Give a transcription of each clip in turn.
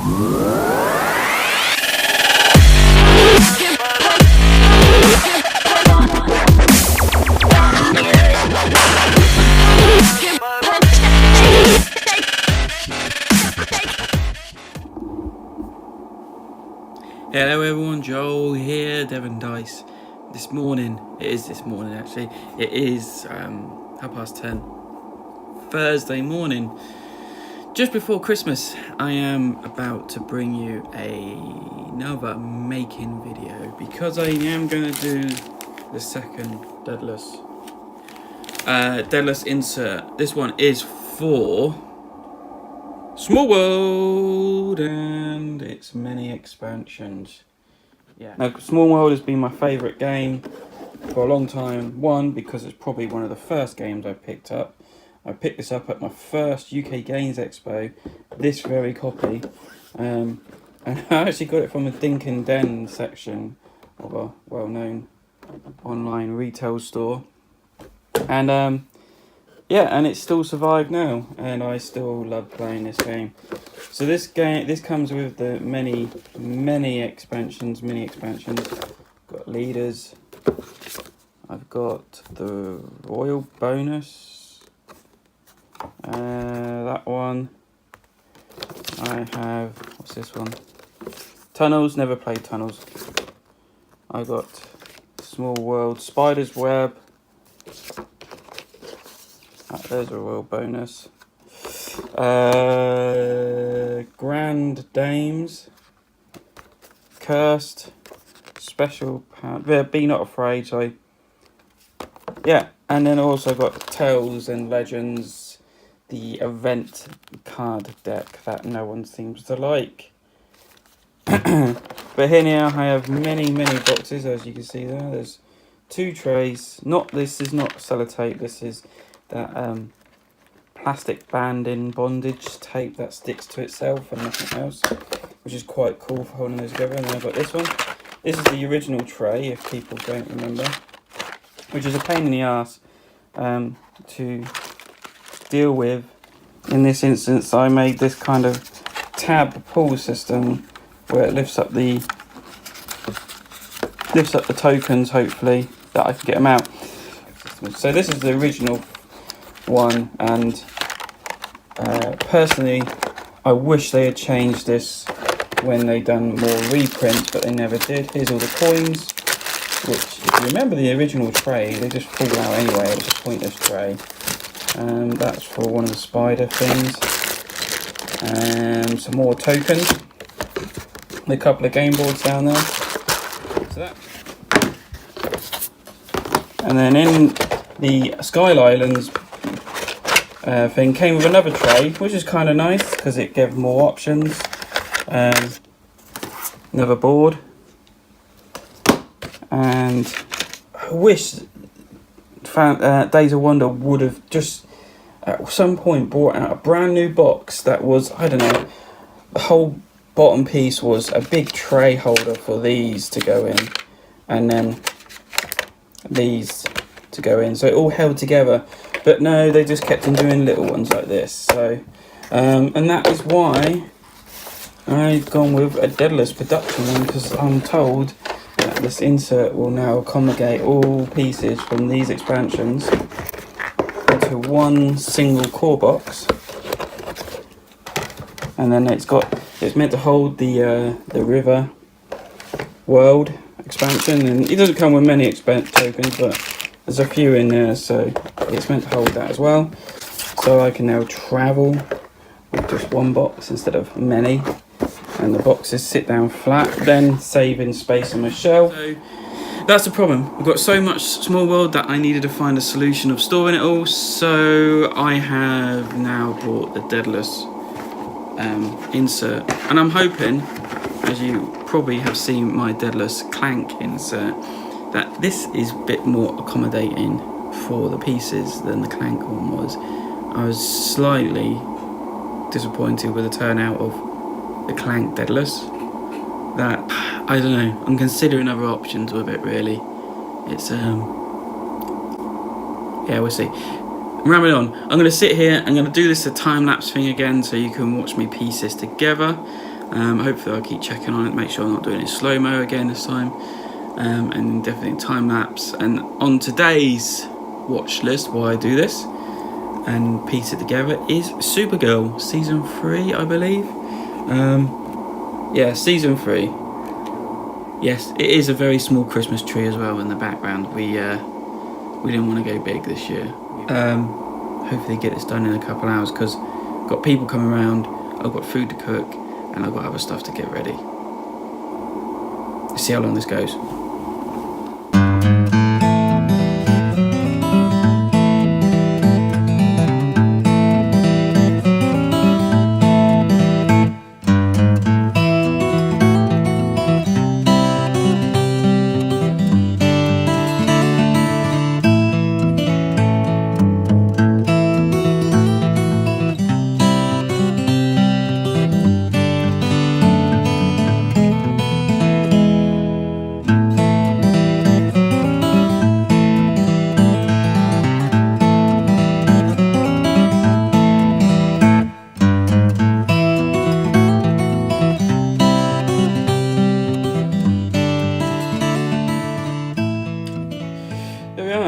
Hello everyone, Joel here, Devon Dice. This morning it is 10:30, Thursday morning, just before Christmas. I am about to bring you another making video because I am going to do the second Deadalus insert. This one is for Small World and its many expansions. Yeah. Now, Small World has been my favourite game for a long time. One, because it's probably one of the first games I picked up. I picked this up at my first UK Games Expo, this very copy. And I actually got it from a Dink and Den section of a well-known online retail store. And yeah, and it's still survived now, and I still love playing this game. So this comes with the many expansions. Got leaders. I've got the royal bonus. That one. I have, what's this one? Tunnels. Never played Tunnels. I got Small World, Spider's Web. There's a royal bonus. Grand Dames, Cursed, Special Power. Be Not Afraid. So yeah, and then also got Tales and Legends, the event card deck that no one seems to like. But here now I have many boxes, as you can see there. There's 2 trays. This is not sellotape. This is that plastic banding bondage tape that sticks to itself and nothing else, which is quite cool for holding those together. And then I've got this one. This is the original tray, if people don't remember, which is a pain in the ass to deal with. In this instance, I made this kind of tab pull system where it lifts up the tokens, hopefully, that I can get them out. So this is the original one, and personally I wish they had changed this when they done more reprints, but they never did. Here's all the coins, which, if you remember the original tray, they just fall out anyway. It was a pointless tray. That's for one of the spider things. Some more tokens, a couple of game boards down there. So that, and then in the Sky Islands thing came with another tray, which is kind of nice because it gave more options. Another board, and I wish Days of Wonder would have just at some point brought out a brand new box that was, I don't know, the whole bottom piece was a big tray holder for these to go in, and then these to go in, so it all held together. But no, they just kept on doing little ones like this. So and that is why I've gone with a Deadalus production one, because I'm told that this insert will now accommodate all pieces from these expansions into one single core box. And then it's meant to hold the River World expansion, and it doesn't come with many tokens, but there's a few in there, so it's meant to hold that as well. So I can now travel with just one box instead of many, and the boxes sit down flat, then saving space on my shelf. So that's the problem. I've got so much Small World that I needed to find a solution of storing it all. So I have now bought the Deadalus insert, and I'm hoping, as you probably have seen my Deadalus Clank insert, that this is a bit more accommodating for the pieces than the Clank one was. I was slightly disappointed with the turnout of the Clank Deadalus. That, I don't know, I'm considering other options with it really. It's yeah, we'll see. I'm rambling on. I'm going to sit here, I'm going to do this a time-lapse thing again so you can watch me piece this together. Hopefully I'll keep checking on it, make sure I'm not doing it slow-mo again this time, and definitely time-lapse. And on today's watch list, while I do this and piece it together, is Supergirl season 3, I believe. Yeah, season 3. Yes, it is a very small Christmas tree as well in the background. We didn't want to go big this year. Hopefully get this done in a couple of hours, because I've got people coming around, I've got food to cook, and I've got other stuff to get ready. Let's see how long this goes.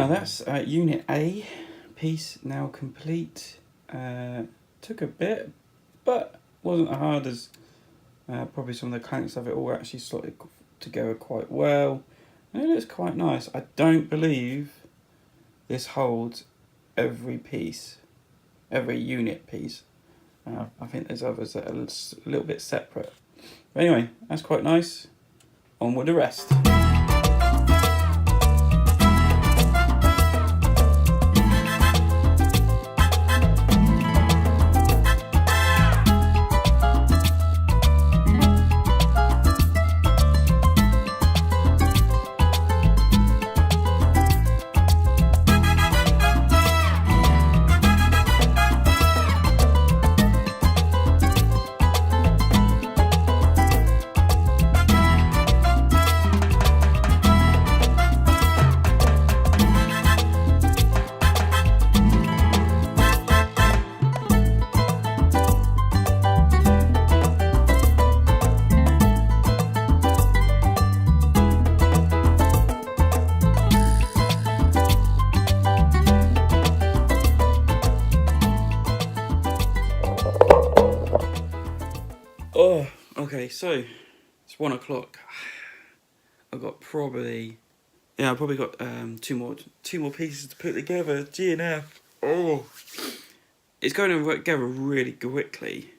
That's Unit A piece now complete. Took a bit, but wasn't as hard as probably some of the clanks of it. All actually slotted together quite well, and it looks quite nice. I don't believe this holds every piece, every unit piece. I think there's others that are a little bit separate. But anyway, that's quite nice. On with the rest. Oh, okay, so it's 1 o'clock. I've got probably got two more pieces to put together. GNF. Oh, it's going to work together really quickly.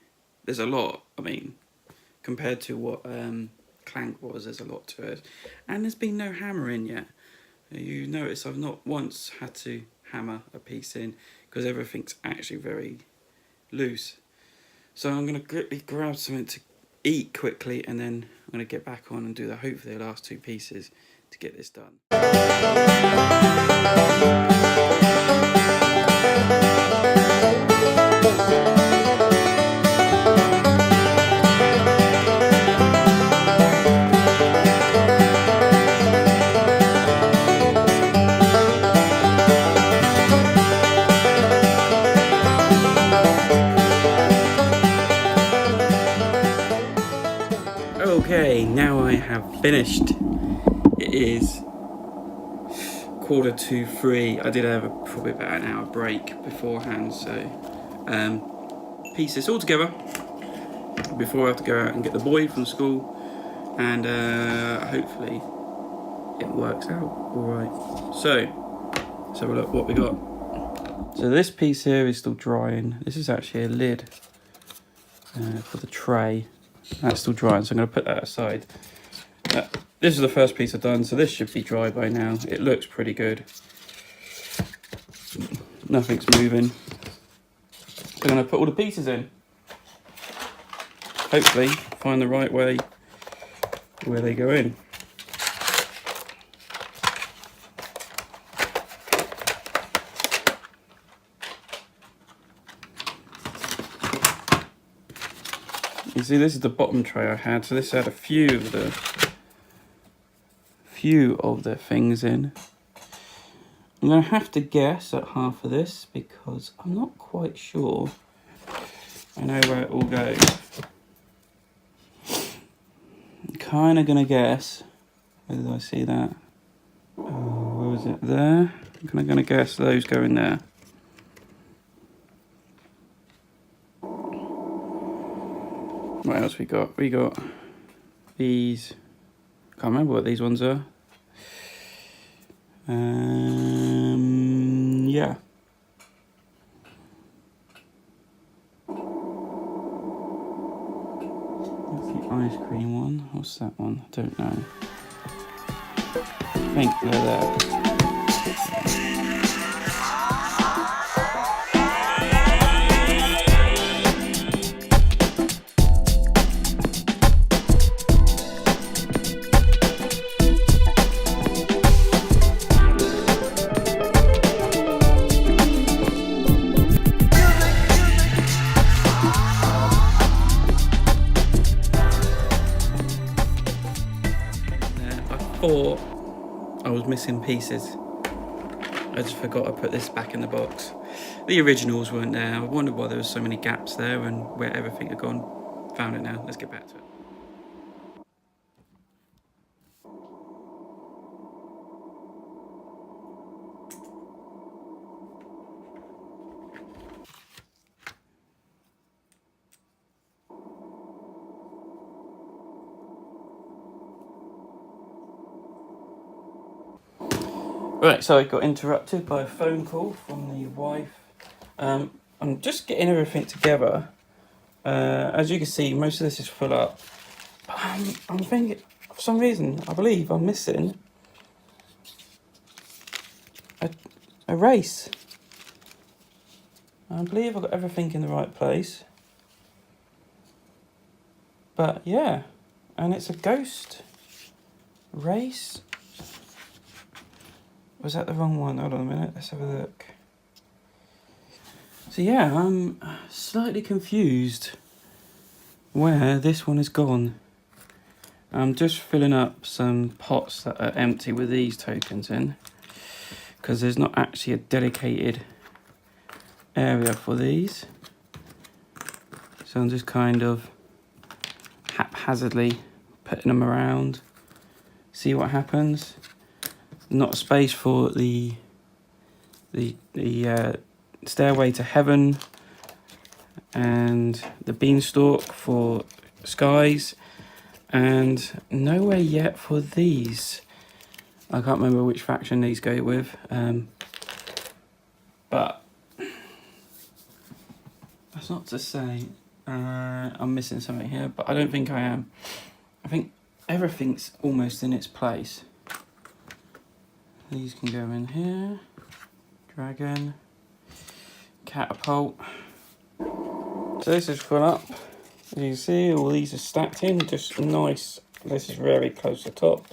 There's a lot. I mean, compared to what Clank was, there's a lot to it, and there's been no hammering yet. You notice I've not once had to hammer a piece in because everything's actually very loose. So I'm going to quickly grab something to eat quickly, and then I'm going to get back on and do hopefully the last two pieces to get this done. Okay, now I have finished. It is 2:45. I did have probably about an hour break beforehand, so piece this all together before I have to go out and get the boy from school, and hopefully it works out alright. So let's have a look what we got. So this piece here is still drying. This is actually a lid for the tray. That's still drying, so I'm going to put that aside. This is the first piece I've done, so this should be dry by now. It looks pretty good. Nothing's moving. So I'm going to put all the pieces in. Hopefully find the right way where they go in. You see, this is the bottom tray I had, so this had a few of the things in. I'm going to have to guess at half of this because I'm not quite sure I know where it all goes. kind of going to guess. Where did I see that? Oh, where was it? There. I'm kind of going to guess those go in there. What else we got? We got these. Can't remember what these ones are. Yeah. That's the ice cream one. What's that one? I don't know. I think they're there. Thought I was missing pieces. I just forgot I put this back in the box. The originals weren't there. I wondered why there were so many gaps there and where everything had gone. Found it now. Let's get back to it. Right, so I got interrupted by a phone call from the wife. I'm just getting everything together. As you can see, most of this is full up. But I'm thinking, for some reason, I believe I'm missing a race. I believe I've got everything in the right place. But yeah, and it's a ghost race. Was that the wrong one? Hold on a minute, let's have a look. So yeah, I'm slightly confused where this one is gone. I'm just filling up some pots that are empty with these tokens in, because there's not actually a dedicated area for these. So I'm just kind of haphazardly putting them around, see what happens. Not a space for the stairway to heaven and the beanstalk for skies, and nowhere yet for these. I can't remember which faction these go with, but that's not to say I'm missing something here, but I don't think I am. I think everything's almost in its place. These can go in here. Dragon. Catapult. So this is full up. As you can see, all these are stacked in, just nice. This is very close to the top.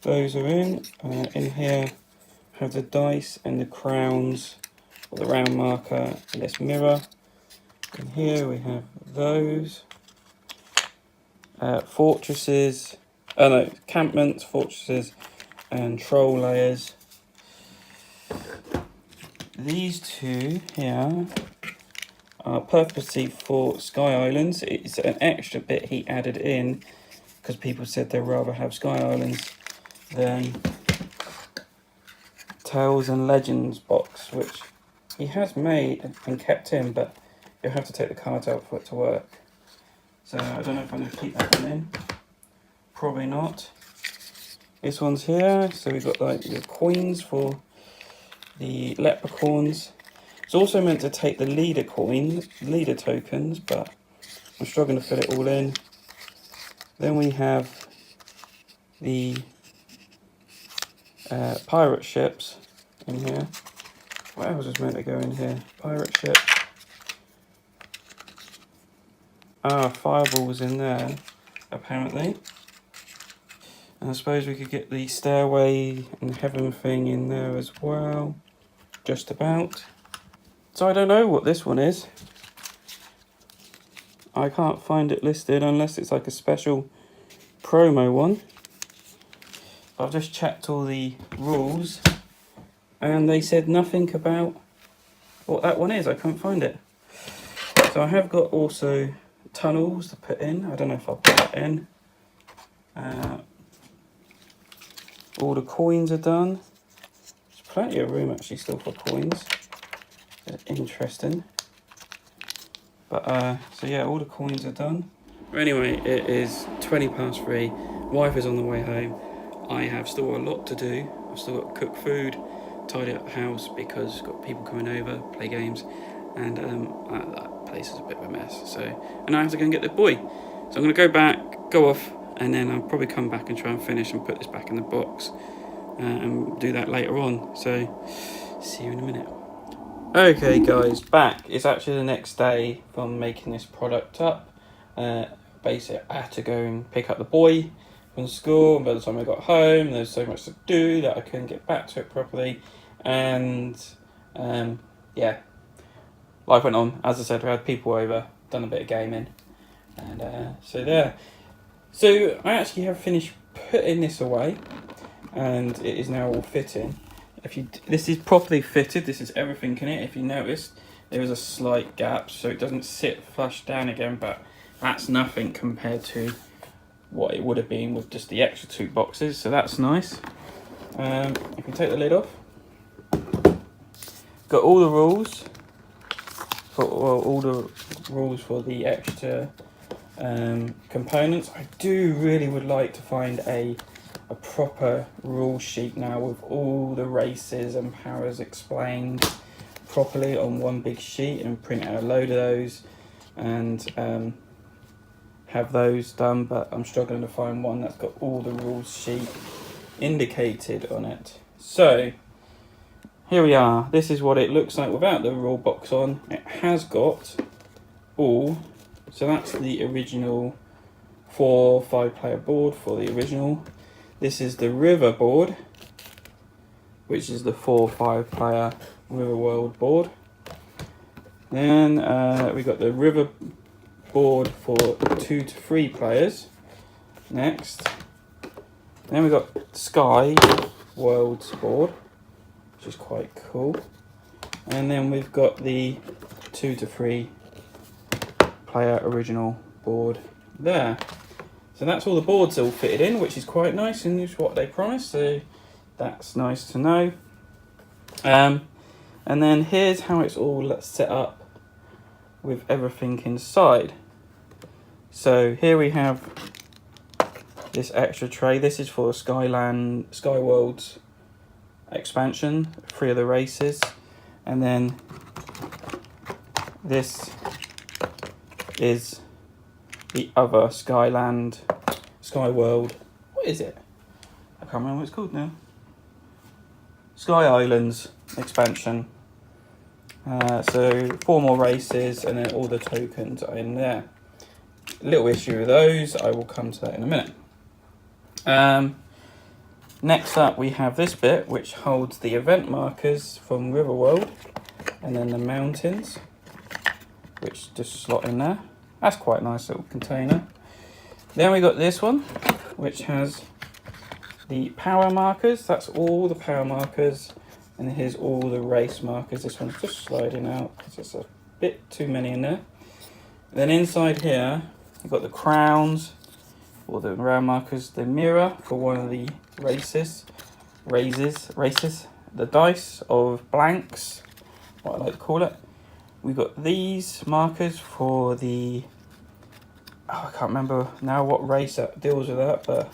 Those are in. In here, have the dice and the crowns, or the round marker, and this mirror. In here we have those. Fortresses. Oh no, encampments, fortresses, and troll layers. These two here are purposely for Sky Islands. It's an extra bit he added in because people said they'd rather have Sky Islands than Tales and Legends box, which he has made and kept in, but you'll have to take the cards out for it to work. So I don't know if I'm going to keep that one in. Probably not. This one's here, so we've got like the coins for the leprechauns. It's also meant to take the leader tokens, but I'm struggling to fit it all in. Then we have the pirate ships in here. What else is meant to go in here? Pirate ship. Fireball's in there, apparently. And I suppose we could get the stairway and heaven thing in there as well. Just about. So I don't know what this one is. I can't find it listed unless it's like a special promo one. I've just checked all the rules and they said nothing about what that one is. I couldn't find it. So I have got also tunnels to put in. I don't know if I'll put that in. All the coins are done. There's plenty of room actually still for coins. Interesting. But so yeah, all the coins are done. Anyway, it is 3:20. Wife is on the way home. I have still a lot to do. I've still got to cook food, tidy up the house because I've got people coming over, play games, and that place is a bit of a mess. So, and I have to go and get the boy. So I'm going to go back, go off, and then I'll probably come back and try and finish and put this back in the box and do that later on. So, see you in a minute. Okay guys, back. It's actually the next day from making this product up. Basically, I had to go and pick up the boy from school, and by the time I got home, there's so much to do that I couldn't get back to it properly. And yeah, life went on. As I said, we had people over, done a bit of gaming, and so there. So I actually have finished putting this away, and it is now all fitting. This is properly fitted. This is everything in it. If you notice, there is a slight gap, so it doesn't sit flush down again, but that's nothing compared to what it would have been with just the extra 2 boxes, so that's nice. You can take the lid off. Got all the rules for the extra components. I do really would like to find a proper rule sheet now with all the races and powers explained properly on one big sheet, and print out a load of those and have those done, but I'm struggling to find one that's got all the rules sheet indicated on it. So here we are. This is what it looks like without the rule box on. It has got all, so that's the original 4-5 player board for the original. This is the river board, which is the 4-5 player river world board. Then we got the river board for 2 to 3 players next. Then we got Sky Worlds board, which is quite cool. And then we've got the 2 to 3 player original board there. So that's all the boards all fitted in, which is quite nice, and is what they promised, so that's nice to know. And then here's how it's all set up with everything inside. So here we have this extra tray. This is for Sky Worlds expansion, 3 of the races. And then this is the other Sky World, what is it? I can't remember what it's called now. Sky Islands expansion. So 4 more races, and then all the tokens are in there. Little issue with those, I will come to that in a minute. Next up we have this bit, which holds the event markers from Riverworld, and then the mountains, which just slot in there. That's quite a nice little container. Then we got this one, which has the power markers. That's all the power markers. And here's all the race markers. This one's just sliding out because there's a bit too many in there. Then inside here, we've got the crowns, or the round markers, the mirror for one of the races, the dice of blanks, what I like to call it. We've got these markers for the, I can't remember now what race that deals with that, but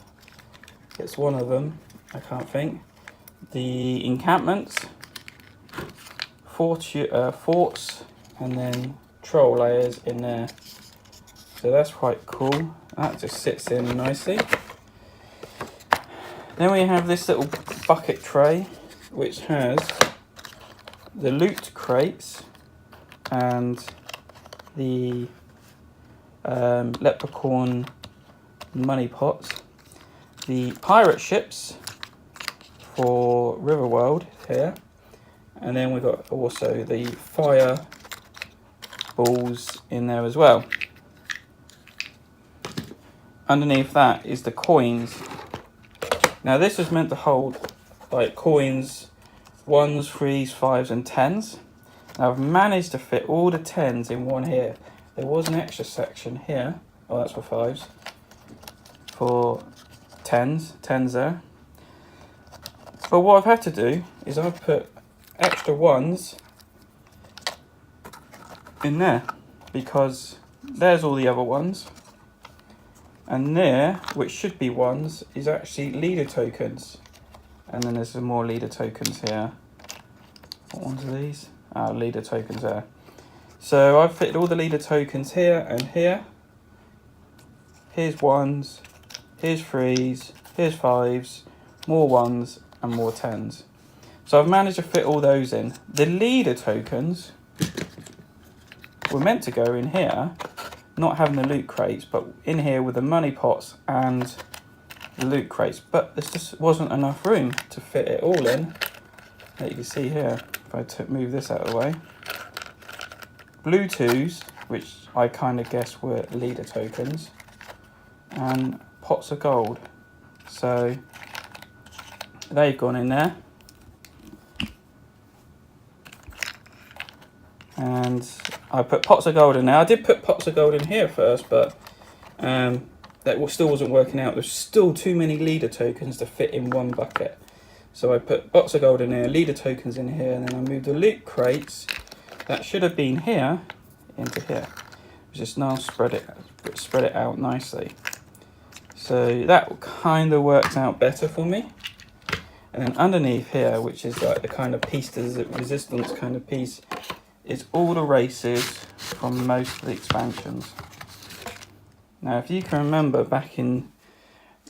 it's one of them, I can't think. The encampments, forts, and then troll layers in there. So that's quite cool. That just sits in nicely. Then we have this little bucket tray, which has the loot crates and the leprechaun money pots, the pirate ships for Riverworld here, and then we've got also the fire balls in there as well. Underneath that is the coins. Now this is meant to hold like coins, 1s, 3s, 5s and 10s. Now I've managed to fit all the 10s in one here. There was an extra section here, oh that's for 5s, for tens there. But what I've had to do is I've put extra ones in there, because there's all the other ones, and there, which should be ones, is actually leader tokens. And then there's some more leader tokens here. What ones are these? Leader tokens there. So I've fitted all the leader tokens here and here. Here's ones, here's threes, here's fives, more ones and more tens. So I've managed to fit all those in. The leader tokens were meant to go in here, not having the loot crates, but in here with the money pots and the loot crates. But there just wasn't enough room to fit it all in. As you can see here, if I move this out of the way. Blue twos, which I kind of guess were leader tokens, and pots of gold. So they've gone in there. And I put pots of gold in there. I did put pots of gold in here first, but that still wasn't working out. There's still too many leader tokens to fit in one bucket. So I put pots of gold in here, leader tokens in here, and then I moved the loot crates that should have been here into here. Just now spread it out nicely. So that kind of worked out better for me. And then underneath here, which is like the kind of piece to resistance kind of piece, is all the races from most of the expansions. Now, if you can remember back in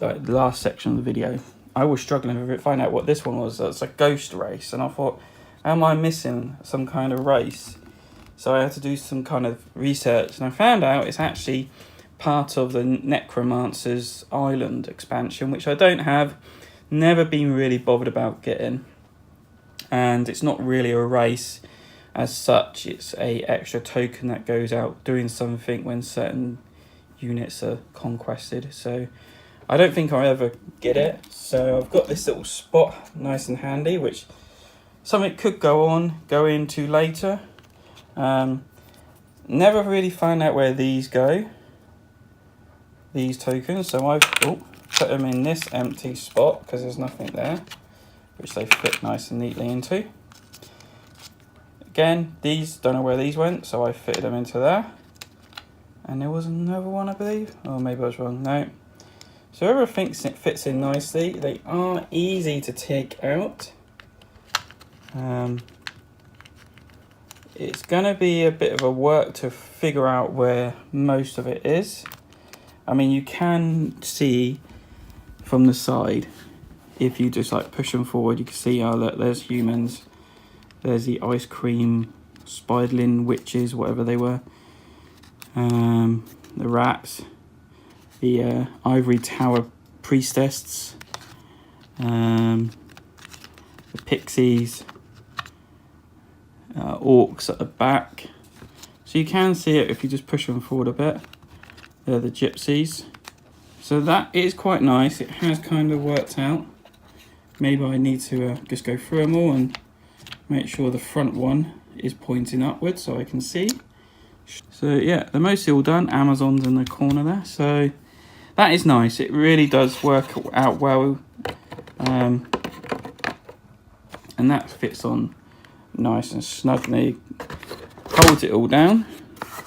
like the last section of the video, I was struggling to find out what this one was. It's a ghost race, and I thought, am I missing some kind of race? So I had to do some kind of research, and I found out it's actually part of the Necromancer's Island expansion, which I don't have, never been really bothered about getting, and it's not really a race as such. It's a extra token that goes out doing something when certain units are conquested. So I don't think I'll ever get it. So I've got this little spot nice and handy, which something could go into later. Never really found out where these go, these tokens. So I've put them in this empty spot because there's nothing there, which they fit nice and neatly into. Again, these, don't know where these went, so I fitted them into there. And there was another one, I believe. Oh, maybe I was wrong. No. So everything fits in nicely. They are easy to take out. It's going to be a bit of a work to figure out where most of it is. I mean, you can see from the side, if you just like push them forward, you can see, oh look, there's humans. There's the ice cream spiderling witches, whatever they were. The rats. The ivory tower priestess. The pixies. Orcs at the back. So you can see it if you just push them forward a bit. They're the gypsies. So that is quite nice. It has kind of worked out. Maybe I need to just go through them all and make sure the front one is pointing upwards so I can see. So yeah, they're mostly all done. Amazon's in the corner there. So that is nice. It really does work out well. And that fits on nice and snugly. Holds it all down.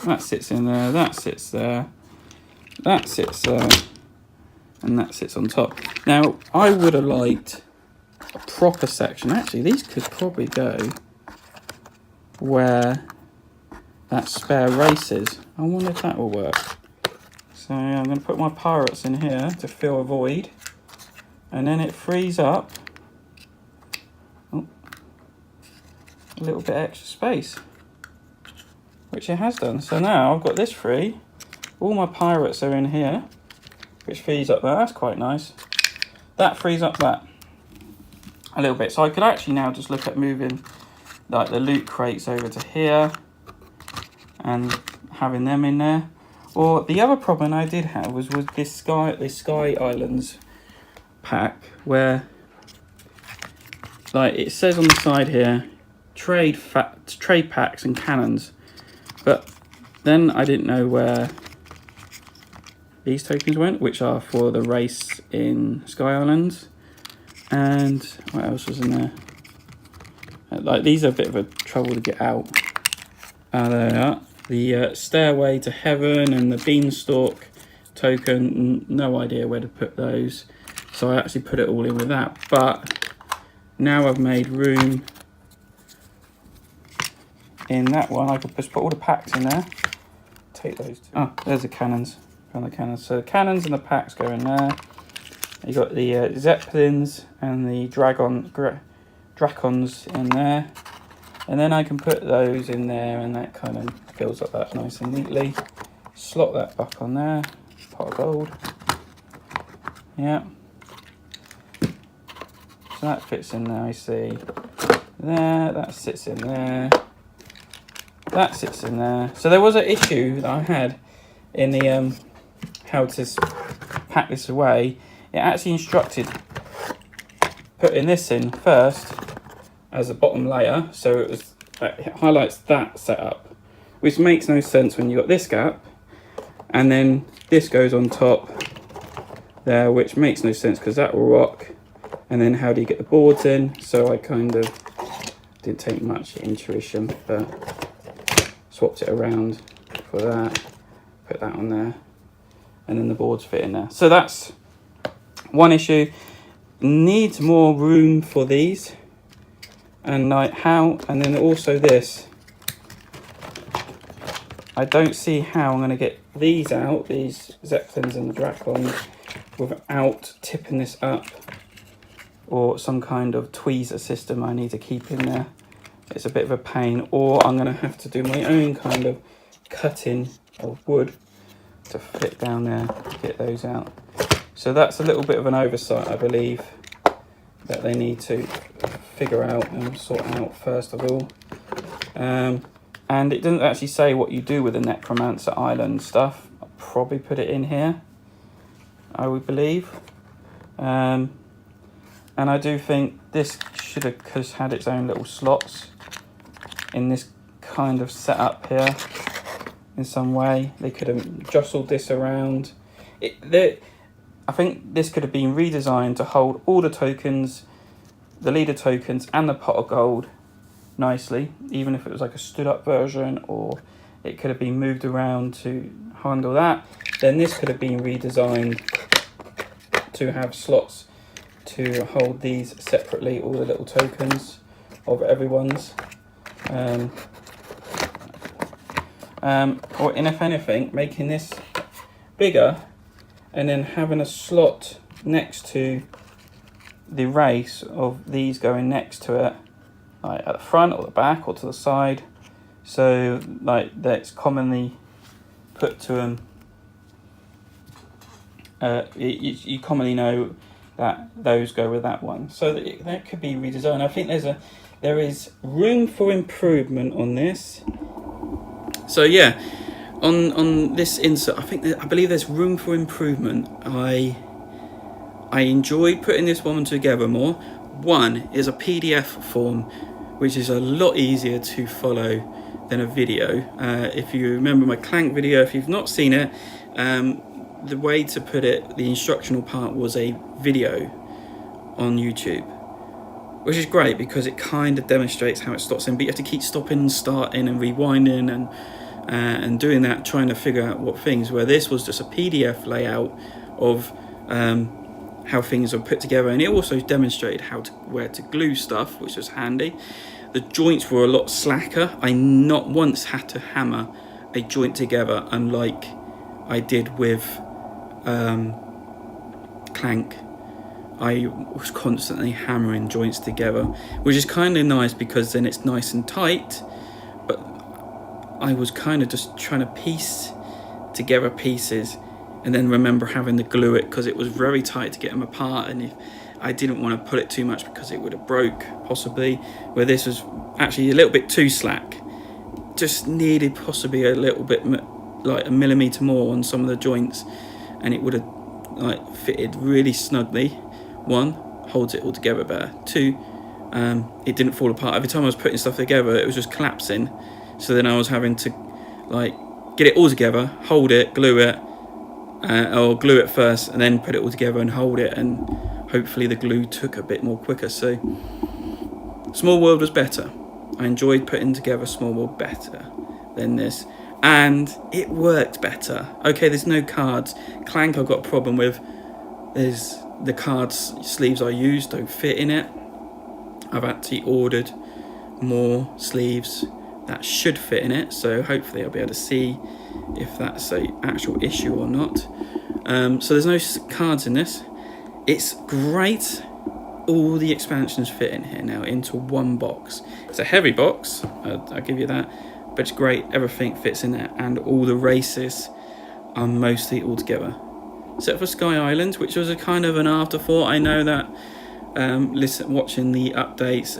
That sits in there. That sits there. That sits there. And that sits on top. Now, I would have liked a proper section. Actually, these could probably go where that spare race is. I wonder if that will work. So I'm going to put my pirates in here to fill a void. And then it frees up a little bit extra space, which it has done. So now I've got this free. All my pirates are in here, which frees up that. That's quite nice. That frees up that a little bit. So I could actually now just look at moving like the loot crates over to here and having them in there. Or the other problem I did have was with this Sky Islands pack, where like it says on the side here, trade packs and cannons, but then I didn't know where these tokens went, which are for the race in Sky Islands. And what else was in there? Like, these are a bit of a trouble to get out. There they are. The Stairway to Heaven and the Beanstalk token, no idea where to put those. So I actually put it all in with that. But now I've made room in that one. I could just put all the packs in there. Take those two. Oh, there's the cannons. Found the cannons. So the cannons and the packs go in there. You got the Zeppelins and the Dracons in there. And then I can put those in there, and that kind of fills up that nice and neatly. Slot that back on there. Pot of gold. Yeah. So that fits in there, I see. There, that sits in there. That sits in there. So there was an issue that I had in the how to pack this away. It actually instructed putting this in first as a bottom layer, so it highlights that setup, which makes no sense when you got this gap, and then this goes on top there, which makes no sense because that will rock. And then how do you get the boards in? So I kind of didn't take much intuition, but swapped it around for that, put that on there, and then the boards fit in there. So that's one issue. Needs more room for these, and like how, and then also this, I don't see how I'm going to get these out, these Zeppelins and the Dracons, without tipping this up, or some kind of tweezer system I need to keep in there. It's a bit of a pain, or I'm going to have to do my own kind of cutting of wood to fit down there, get those out. So that's a little bit of an oversight, I believe, that they need to figure out and sort out first of all. And it doesn't actually say what you do with the Necromancer Island stuff. I'll probably put it in here, I would believe. And I do think this should have had its own little slots in this kind of setup here in some way. They could have jostled this around. I think this could have been redesigned to hold all the tokens, the leader tokens and the pot of gold nicely, even if it was like a stood up version, or it could have been moved around to handle that. Then this could have been redesigned to have slots to hold these separately, all the little tokens of everyone's. Or if anything, making this bigger and then having a slot next to the race of these going next to it, like at the front or the back or to the side, so like that's commonly put to them. You commonly know that those go with that one, so that could be redesigned. I think there is room for improvement on this. So yeah, on this insert, I believe there's room for improvement. I enjoy putting this one together more. One is a PDF form, which is a lot easier to follow than a video. If you remember my Clank video, if you've not seen it, the way to put it, the instructional part was a video on YouTube, which is great because it kind of demonstrates how it slots in, but you have to keep stopping and starting and rewinding and doing that, trying to figure out what things, where this was just a PDF layout of how things are put together, and it also demonstrated where to glue stuff, which was handy. The joints were a lot slacker. I not once had to hammer a joint together, unlike I did with Clank. I was constantly hammering joints together, which is kind of nice because then it's nice and tight, but I was kind of just trying to piece together pieces and then remember having to glue it because it was very tight to get them apart, and if I didn't want to put it too much because it would have broke possibly, where this was actually a little bit too slack, just needed possibly a little bit like a millimetre more on some of the joints, and it would have like fitted really snugly. One, holds it all together better. Two, it didn't fall apart. Every time I was putting stuff together, it was just collapsing, so then I was having to like get it all together, hold it, glue it, or glue it first and then put it all together and hold it, and hopefully the glue took a bit more quicker. So Small World was better. I enjoyed putting together Small World better than this, and it worked better. Okay, there's no cards. Clank I've got a problem with. There's the cards sleeves I use don't fit in it. I've actually ordered more sleeves that should fit in it, so hopefully I'll be able to see if that's a actual issue or not. So there's no cards in this. It's great. All the expansions fit in here now into one box. It's a heavy box, I'll give you that, but it's great. Everything fits in there, and all the races are mostly all together, except for Sky Island, which was a kind of an afterthought. I know that watching the updates,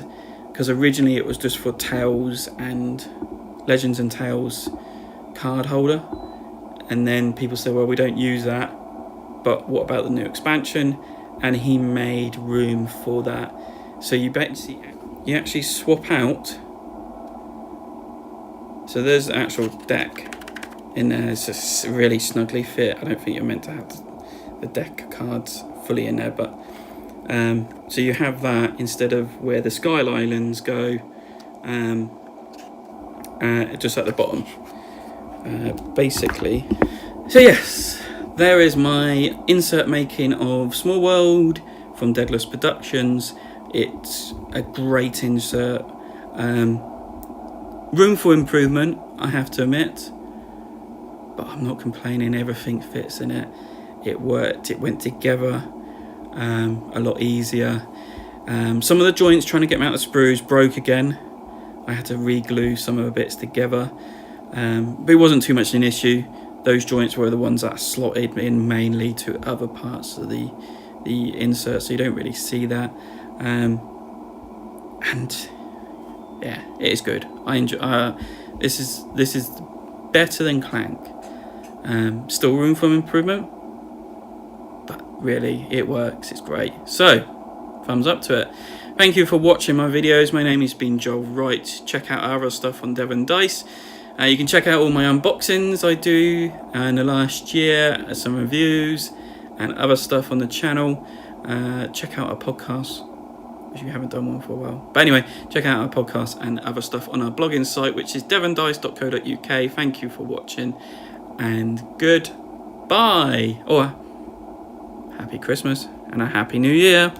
because originally it was just for Tales and Legends and Tales card holder, and then people said, well, we don't use that, but what about the new expansion? And he made room for that. So you actually swap out. So there's the actual deck in there. It's just really snugly fit. I don't think you're meant to have the deck cards fully in there, but so you have that instead of where the Sky Islands go, just at the bottom, basically. So yes, there is my insert making of Small World from Deadalus Productions. It's a great insert. Room for improvement, I have to admit, but I'm not complaining. Everything fits in it. It worked. It went together a lot easier. Some of the joints trying to get them out of the sprues broke again. I had to re-glue some of the bits together, but it wasn't too much an issue. Those joints were the ones that slotted in mainly to other parts of the insert, so you don't really see that. And yeah, it is good. I enjoy. This is better than Clank. Still room for improvement, but really it works. It's great. So thumbs up to it. Thank you for watching my videos. My name has been Joel Wright. Check out our other stuff on Devon Dice. You can check out all my unboxings I do in the last year, some reviews and other stuff on the channel. Check out our podcast, if you haven't done one for a while. But anyway, check out our podcast and other stuff on our blogging site, which is devondice.co.uk. Thank you for watching, and goodbye, or Happy Christmas and a Happy New Year.